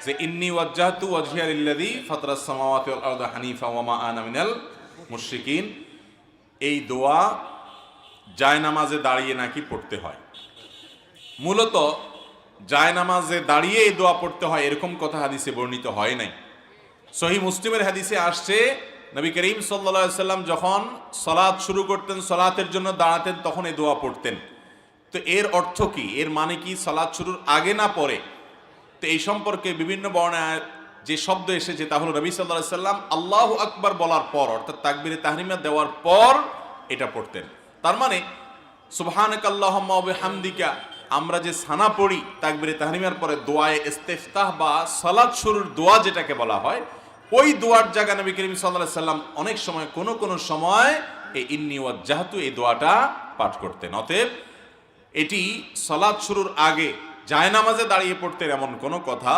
যে ইন্নী ওয়াজ্জাহতু ওয়াজহিয়া লিল্লাযী ফাতারাস সামাওয়াতি ওয়াল আরদা হানিফা ওয়া মা আনা মিনাল মুশরিকিন। এই দোয়া জায়নামাজে দাঁড়িয়ে নাকি পড়তে হয়। মূলত জায়নামাজে দাঁড়িয়ে এই দোয়া পড়তে হয় এরকম কথা হাদিসে বর্ণিত হয় নাই। সহিহ মুসলিমের হাদিসে আসছে নবী করিম সাল্লাল্লাহু আলাইহি সাল্লাম যখন সালাত শুরু করতেন, সালাতের জন্য দাঁড়াতেন, তখন এই দোয়া পড়তেন। তো এর অর্থ কি? এর মানে কি সালাত শুরুর আগে না পরে? তো এই সম্পর্কে বিভিন্ন বর্ণনায় যে শব্দ এসেছে তা হলো নবী সাল্লাল্লাহু আলাইহি সাল্লাম আল্লাহু আকবার বলার পর, অর্থাৎ তাকবীরে তাহরিমা দেওয়ার পর এটা পড়তেন। তার মানে সুবহানাকাল্লাহুম্মা ওয়া বিহামদিকা আমরা যে সানা পড়ি তাকবীরে তাহরিমার পরে দোয়ায়ে ইস্তিফতাহ বা সালাত শুরুর দোয়া যেটাকে বলা হয়, ওই দোয়ার জায়গা নবী করিম সাল্লাল্লাহু আলাইহি সাল্লাম অনেক সময় কোন সময় এই ইন্নী ওয়াজ্জাহতু এই দোয়াটা পাঠ করতেন। অতএব এটি সালাত শুরুর আগে জায়নামাজে দাঁড়িয়ে পড়তেন এমন কোনো কথা